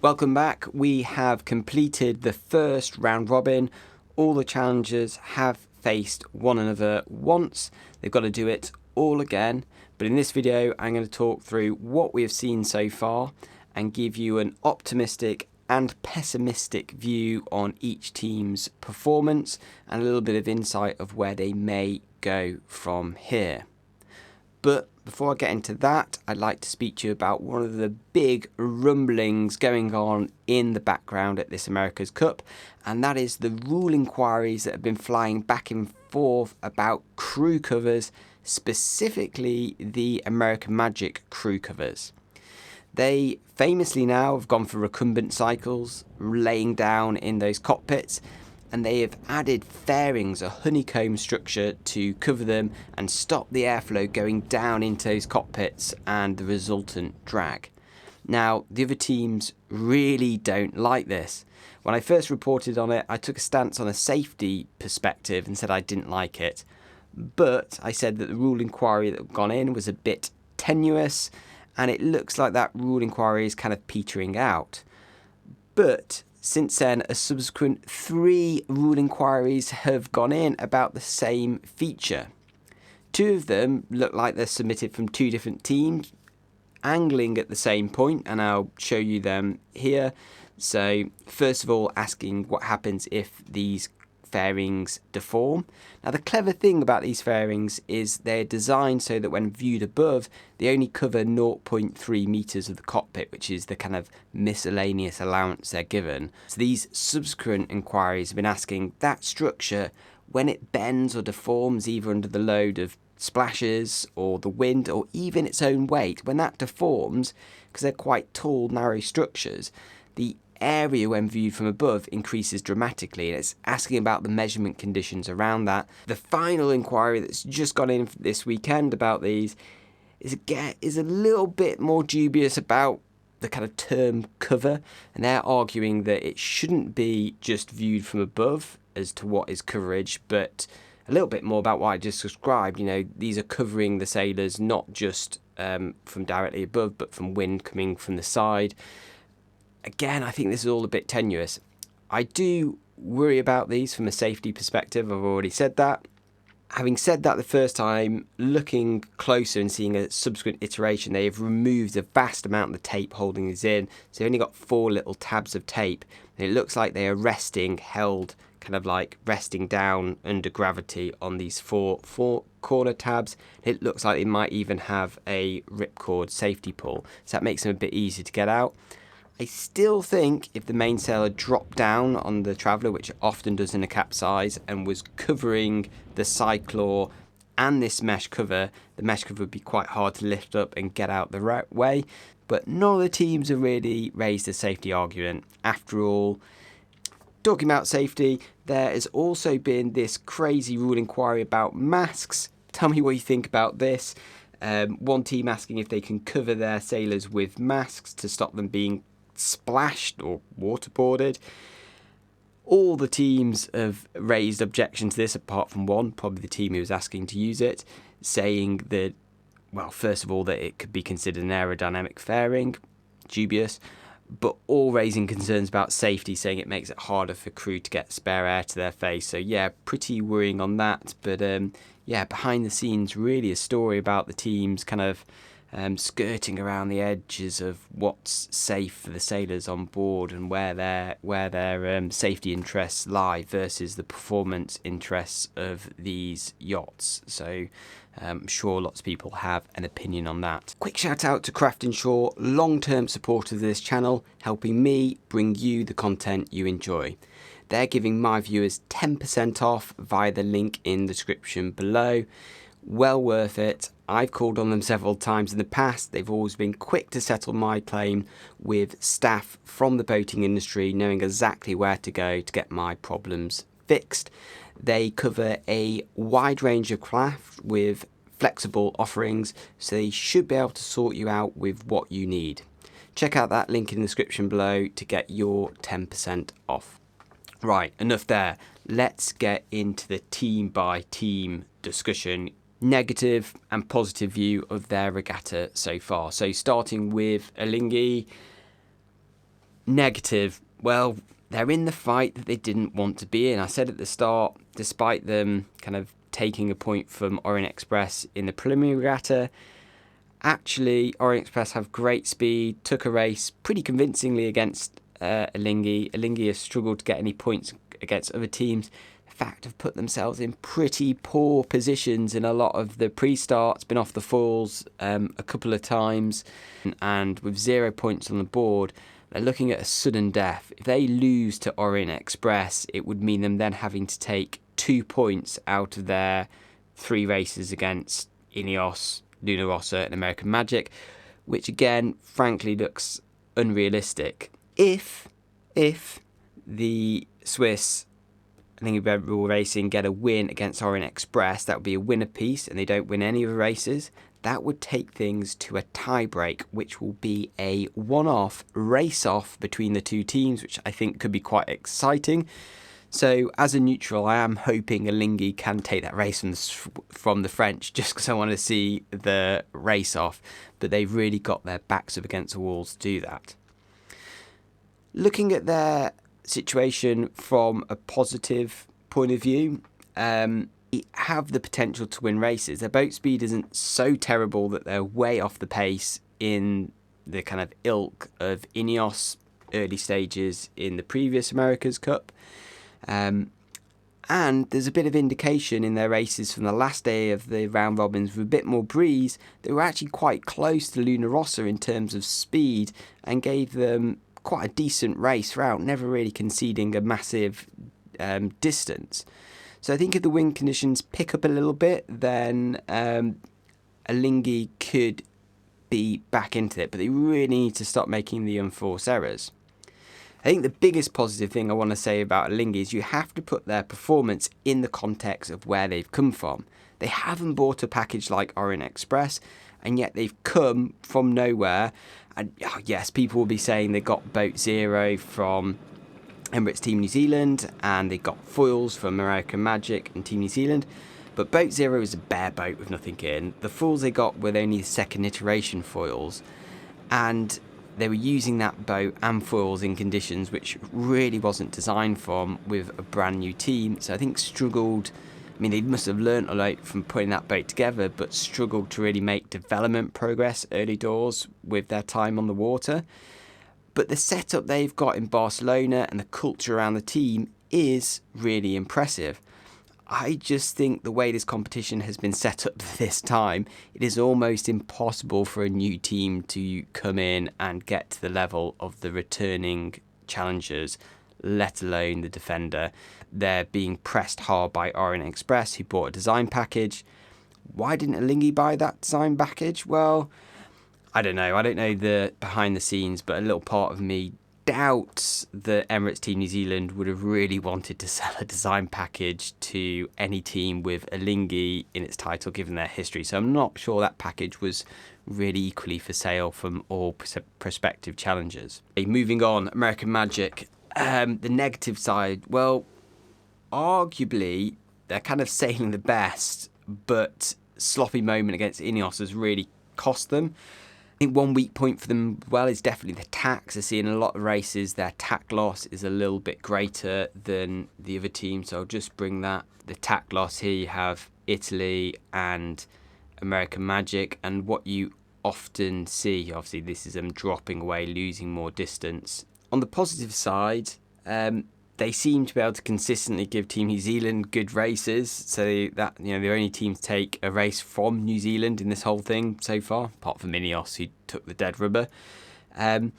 Welcome back. We have completed the first round robin. All the challengers have faced one another once. They've got to do it all again. But in this video, I'm going to talk through what we have seen so far and give you an optimistic and pessimistic view on each team's performance and a little bit of insight of where they may go from here. But before I get into that, I'd like to speak to you about one of the big rumblings going on in the background at this America's Cup, and that is the rule inquiries that have been flying back and forth about crew covers, specifically the American Magic crew covers. They famously now have gone for recumbent cycles, laying down in those cockpits, and they have added fairings, a honeycomb structure, to cover them and stop the airflow going down into those cockpits and the resultant drag. Now, the other teams really don't like this. When I first reported on it, I took a stance on a safety perspective and said I didn't like it. But I said that the rule inquiry that had gone in was a bit tenuous, and it looks like that rule inquiry is kind of petering out. But since then, a subsequent 3 rule inquiries have gone in about the same feature. 2 of them look like they're submitted from 2 different teams, angling at the same point, and I'll show you them here. So, first of all, asking what happens if these fairings deform. Now, the clever thing about these fairings is they're designed so that when viewed above, they only cover 0.3 meters of the cockpit, which is the kind of miscellaneous allowance they're given. So these subsequent inquiries have been asking that structure, when it bends or deforms, either under the load of splashes or the wind or even its own weight, when that deforms, because they're quite tall, narrow structures, the area when viewed from above increases dramatically, and it's asking about the measurement conditions around that. The final inquiry that's just gone in this weekend about these is a little bit more dubious about the kind of term cover, and they're arguing that it shouldn't be just viewed from above as to what is coverage, but a little bit more about what I just described. You know, these are covering the sailors not just from directly above, but from wind coming from the side. Again, I think this is all a bit tenuous. I do worry about these from a safety perspective. I've already said that. Having said that, the first time, looking closer and seeing a subsequent iteration, they have removed a vast amount of the tape holding these in. So they've only got 4 little tabs of tape. And it looks like they are held kind of like resting down under gravity on these four corner tabs. It looks like they might even have a ripcord safety pull. So that makes them a bit easier to get out. I still think if the mainsail had dropped down on the Traveller, which it often does in a capsize, and was covering the Cyclor and this mesh cover, the mesh cover would be quite hard to lift up and get out the right way. But none of the teams have really raised a safety argument. After all, talking about safety, there has also been this crazy rule inquiry about masks. Tell me what you think about this. One team asking if they can cover their sailors with masks to stop them being splashed or waterboarded. All the teams have raised objections to this apart from one, probably the team who was asking to use it, saying that, well, first of all, that it could be considered an aerodynamic fairing, dubious, but all raising concerns about safety, saying it makes it harder for crew to get spare air to their face. So yeah, pretty worrying on that. But yeah, behind the scenes, really a story about the teams kind of skirting around the edges of what's safe for the sailors on board and where their safety interests lie versus the performance interests of these yachts. So I'm sure lots of people have an opinion on that. Quick shout out to CraftInsure, long-term supporter of this channel, helping me bring you the content you enjoy. They're giving my viewers 10% off via the link in the description below. Well worth it. I've called on them several times in the past. They've always been quick to settle my claim with staff from the boating industry knowing exactly where to go to get my problems fixed. They cover a wide range of craft with flexible offerings, so they should be able to sort you out with what you need. Check out that link in the description below to get your 10% off. Right, enough there. Let's get into the team by team discussion. Negative and positive view of their regatta so far. So starting with Alinghi, Negative, well, they're in the fight that they didn't want to be in. I said at the start, despite them kind of taking a point from Orient Express in the preliminary regatta, actually Orient Express have great speed, took a race pretty convincingly against Alinghi. Alinghi has struggled to get any points against other teams. In fact, have put themselves in pretty poor positions in a lot of the pre-starts, been off the foils a couple of times, and with 0 points on the board, they're looking at a sudden death. If they lose to Orient Express, it would mean them then having to take 2 points out of their 3 races against INEOS, Rossa and American Magic, which again, frankly, looks unrealistic. If the Swiss, I think Red Bull Racing, get a win against Orient Express, that would be a win apiece, and they don't win any of the races, that would take things to a tie-break, which will be a one-off race-off between the two teams, which I think could be quite exciting. So, as a neutral, I am hoping Alinghi can take that race from the French, just because I want to see the race-off, but they've really got their backs up against the walls to do that. Looking at their situation from a positive point of view, have the potential to win races. Their boat speed isn't so terrible that they're way off the pace in the kind of ilk of INEOS early stages in the previous America's Cup. And there's a bit of indication in their races from the last day of the round robins with a bit more breeze. They were actually quite close to Rossa in terms of speed and gave them quite a decent race route, never really conceding a massive distance. So I think if the wind conditions pick up a little bit, then Alinghi could be back into it, but they really need to stop making the unforced errors. I think the biggest positive thing I want to say about Alinghi is you have to put their performance in the context of where they've come from. They haven't bought a package like Orient Express, and yet they've come from nowhere. And yes, people will be saying they got boat 0 from Emirates Team New Zealand, and they got foils from American Magic and Team New Zealand, but boat 0 is a bare boat with nothing in. The foils they got were only the second iteration foils, and they were using that boat and foils in conditions which really wasn't designed for with a brand new team. So I think struggled, I mean, they must have learnt a lot from putting that boat together, but struggled to really make development progress early doors with their time on the water. But the setup they've got in Barcelona and the culture around the team is really impressive. I just think the way this competition has been set up this time, it is almost impossible for a new team to come in and get to the level of the returning challengers, let alone the defender. They're being pressed hard by Orient Express, who bought a design package. Why didn't Alinghi buy that design package? Well, I don't know the behind the scenes, but a little part of me doubts that Emirates Team New Zealand would have really wanted to sell a design package to any team with Alinghi in its title, given their history. So I'm not sure that package was really equally for sale from all prospective challengers. Moving on, American Magic. The negative side, well, arguably they're kind of sailing the best, but sloppy moment against INEOS has really cost them. I think one weak point for them, well, is definitely the tax. I see in a lot of races their tack loss is a little bit greater than the other team, so I'll just bring that. The tack loss here, you have Italy and American Magic, and what you often see, obviously this is them dropping away, losing more distance. On the positive side, they seem to be able to consistently give Team New Zealand good races, so that, you know, the only team to take a race from New Zealand in this whole thing so far, apart from INEOS, who took the dead rubber. And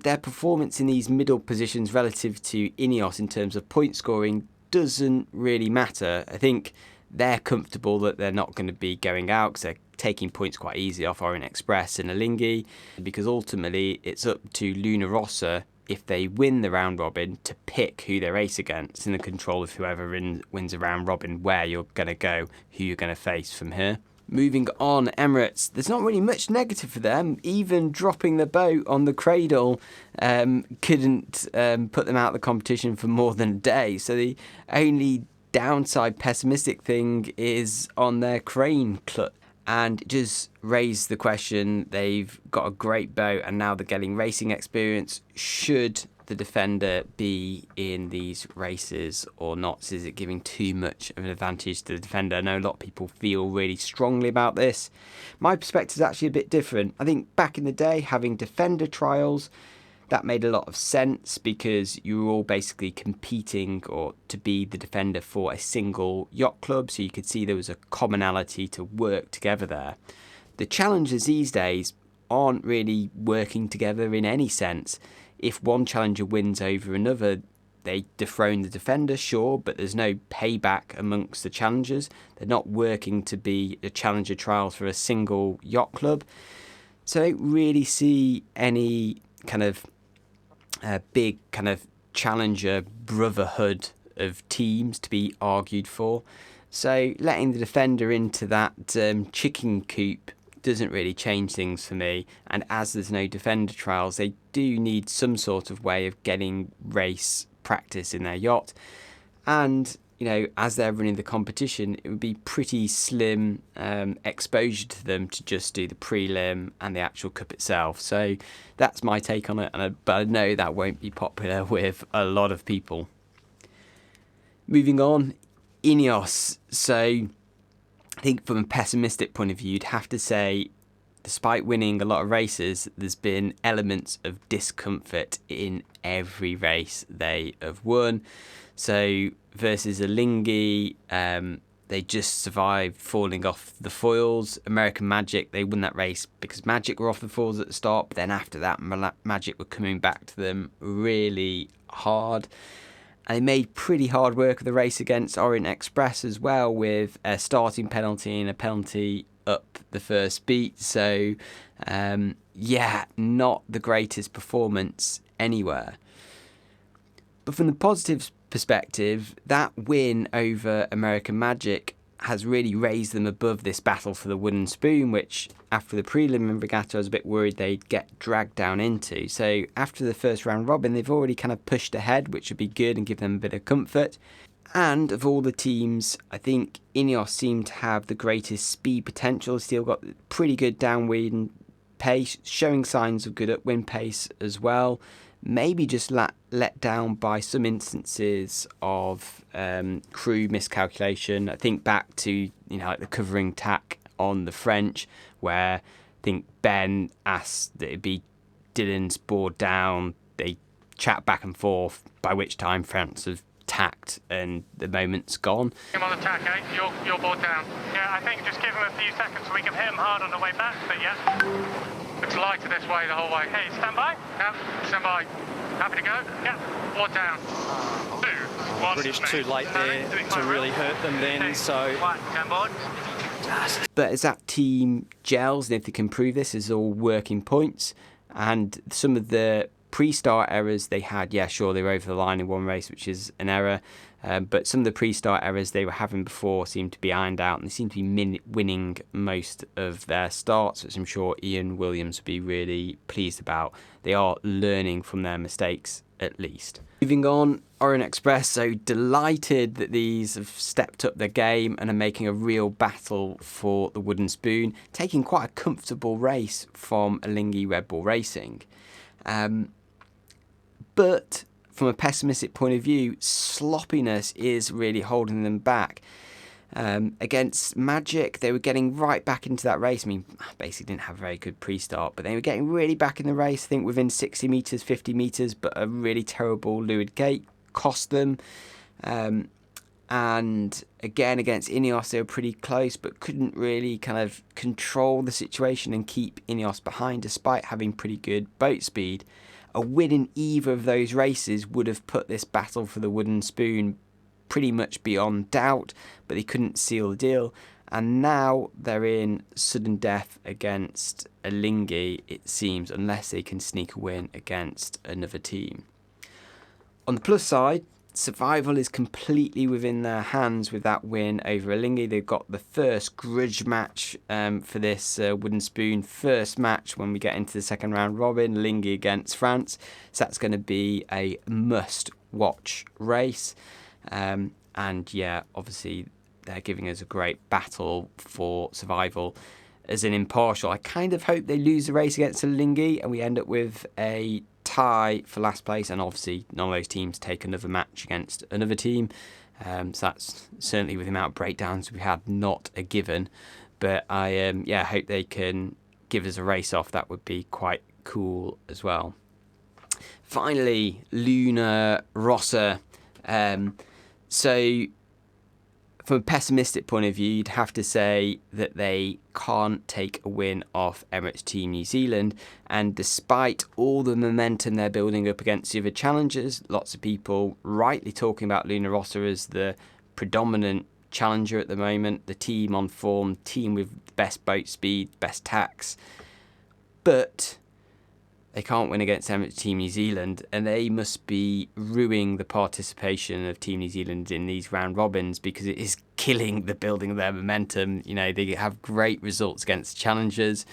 their performance in these middle positions relative to INEOS in terms of point scoring doesn't really matter. I think they're comfortable that they're not going to be going out because they're taking points quite easy off Orient Express and Alinghi, because ultimately it's up to Rossa, if they win the round robin, to pick who they race against, in the control of whoever wins a round robin, where you're going to go, who you're going to face from here. Moving on, Emirates, there's not really much negative for them. Even dropping the boat on the cradle couldn't put them out of the competition for more than a day. So the only downside pessimistic thing is on their crane clutch. And it just raised the question, they've got a great boat and now they're getting racing experience. Should the defender be in these races or not? Is it giving too much of an advantage to the defender? I know a lot of people feel really strongly about this. My perspective is actually a bit different. I think back in the day, having defender trials, that made a lot of sense because you were all basically competing or to be the defender for a single yacht club, so you could see there was a commonality to work together there. The challengers these days aren't really working together in any sense. If one challenger wins over another, they dethrone the defender, sure, but there's no payback amongst the challengers. They're not working to be a challenger trials for a single yacht club. So I don't really see any kind of big kind of challenger brotherhood of teams to be argued for. So letting the defender into that chicken coop doesn't really change things for me. And as there's no defender trials, they do need some sort of way of getting race practice in their yacht. And, you know, as they're running the competition, it would be pretty slim exposure to them to just do the prelim and the actual cup itself. So that's my take on it, but I know that won't be popular with a lot of people. Moving on, INEOS. So I think from a pessimistic point of view, you'd have to say, despite winning a lot of races, there's been elements of discomfort in every race they have won. So versus Alinghi, they just survived falling off the foils. American Magic, they won that race because Magic were off the foils at the start, but then after that, Magic were coming back to them really hard. And they made pretty hard work of the race against Orient Express as well, with a starting penalty and a penalty up the first beat. So, yeah, not the greatest performance anywhere. But from the positives perspective, that win over American Magic has really raised them above this battle for the wooden spoon, which after the prelim regatta I was a bit worried they'd get dragged down into. So after the first round robin, they've already kind of pushed ahead, which would be good and give them a bit of comfort. And of all the teams, I think INEOS seem to have the greatest speed potential. Still got pretty good downwind pace, showing signs of good upwind pace as well. Maybe just let down by some instances of crew miscalculation. I think back to like the covering tack on the French, where I think Ben asked that it be Dylan's board down. They chat back and forth, by which time France have tacked and the moment's gone. Him on the tack, eh? You're board down. Yeah, I think just give him a few seconds so we can hit him hard on the way back, but yeah. It's lighter this way the whole way. Hey, stand by? Yeah, stand by. Happy to go? Yeah. Board down. 2, 1. British too late there to really hurt them then, so... Stand board. But as that team gels, and if they can prove this, is all working points. And some of the pre-start errors they had, yeah, sure, they were over the line in one race, which is an error. But some of the pre-start errors they were having before seemed to be ironed out, and they seem to be winning most of their starts, which I'm sure Ian Williams would be really pleased about. They are learning from their mistakes, at least. Moving on, Orient Express, so delighted that these have stepped up their game and are making a real battle for the wooden spoon, taking quite a comfortable race from Alinghi Red Bull Racing. But from a pessimistic point of view, sloppiness is really holding them back. Against Magic, they were getting right back into that race. I mean, basically didn't have a very good pre-start, but they were getting really back in the race, I think within 60 metres, 50 metres, but a really terrible leeward gate cost them. And again, against INEOS, they were pretty close, but couldn't really kind of control the situation and keep INEOS behind, despite having pretty good boat speed. A win in either of those races would have put this battle for the wooden spoon pretty much beyond doubt, but they couldn't seal the deal. And now they're in sudden death against Alinghi, it seems, unless they can sneak a win against another team. On the plus side, survival is completely within their hands with that win over Alinghi. They've got the first grudge match for this wooden spoon. First match when we get into the second round robin, Alinghi against France. So that's going to be a must-watch race. And yeah, obviously they're giving us a great battle for survival. As an impartial, I kind of hope they lose the race against Alinghi and we end up with a tie for last place, and obviously none of those teams take another match against another team. So that's certainly, with the amount of breakdowns we had, not a given. But I hope they can give us a race off. That would be quite cool as well. Finally, Luna Rossa. So from a pessimistic point of view, you'd have to say that they can't take a win off Emirates Team New Zealand. And despite all the momentum they're building up against the other challengers, lots of people rightly talking about Luna Rossa as the predominant challenger at the moment, the team on form, team with best boat speed, best tacks. But they can't win against Emirates Team New Zealand, and they must be ruining the participation of Team New Zealand in these round robins, because it is killing the building of their momentum. You know, they have great results against challengers,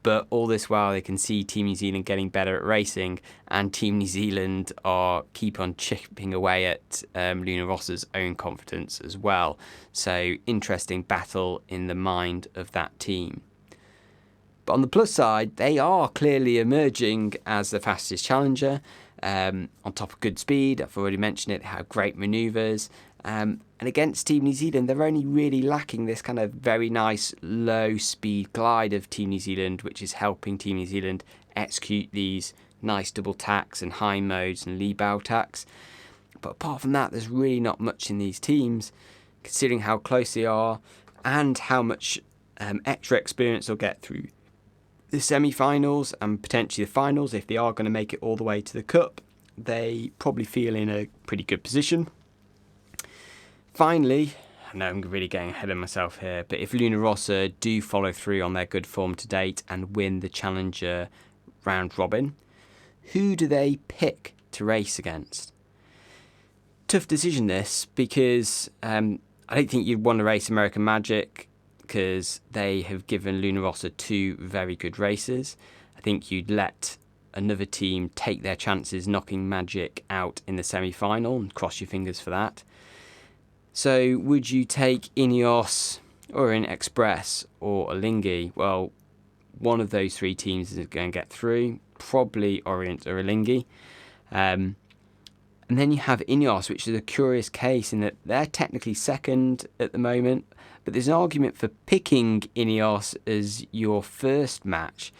but all this while they can see Team New Zealand getting better at racing, and Team New Zealand keep on chipping away at Luna Rossa's own confidence as well. So interesting battle in the mind of that team. But on the plus side, they are clearly emerging as the fastest challenger, on top of good speed. I've already mentioned it, they have great manoeuvres. And against Team New Zealand, they're only really lacking this kind of very nice low speed glide of Team New Zealand, which is helping Team New Zealand execute these nice double tacks and high modes and lee bow tacks. But apart from that, there's really not much in these teams, considering how close they are and how much extra experience they'll get through the semi-finals and potentially the finals. If they are going to make it all the way to the cup, they probably feel in a pretty good position. Finally, I know I'm really getting ahead of myself here, but if Luna Rossa do follow through on their good form to date and win the Challenger round robin, who do they pick to race against? Tough decision this, because I don't think you'd want to race American Magic, because they have given Luna Rossa 2 very good races. I think you'd let another team take their chances knocking Magic out in the semi-final and cross your fingers for that. So would you take INEOS, Orient Express or Alinghi? Well, one of those 3 teams is going to get through, probably Orient or Alinghi. And then you have INEOS, which is a curious case in that they're technically second at the moment, but there's an argument for picking INEOS as your first match,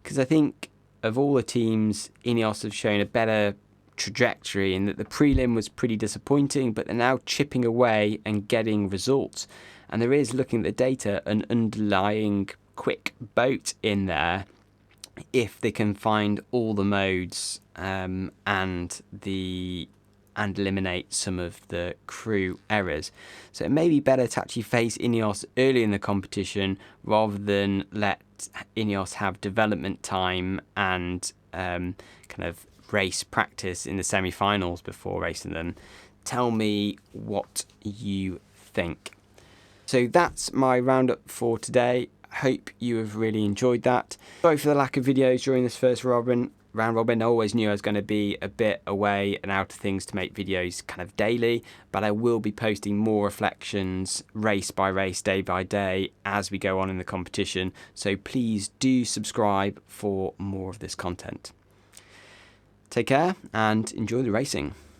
because I think of all the teams, INEOS have shown a better trajectory in that the prelim was pretty disappointing, but they're now chipping away and getting results. And there is, looking at the data, an underlying quick boat in there if they can find all the modes and eliminate some of the crew errors. So it may be better to actually face INEOS early in the competition rather than let INEOS have development time and kind of race practice in the semi-finals before racing them. Tell me what you think. So that's my roundup for today. Hope you have really enjoyed that. Sorry for the lack of videos during this first round robin. I always knew I was going to be a bit away and out of things to make videos kind of daily, but I will be posting more reflections race by race, day by day as we go on in the competition. So please do subscribe for more of this content. Take care and enjoy the racing.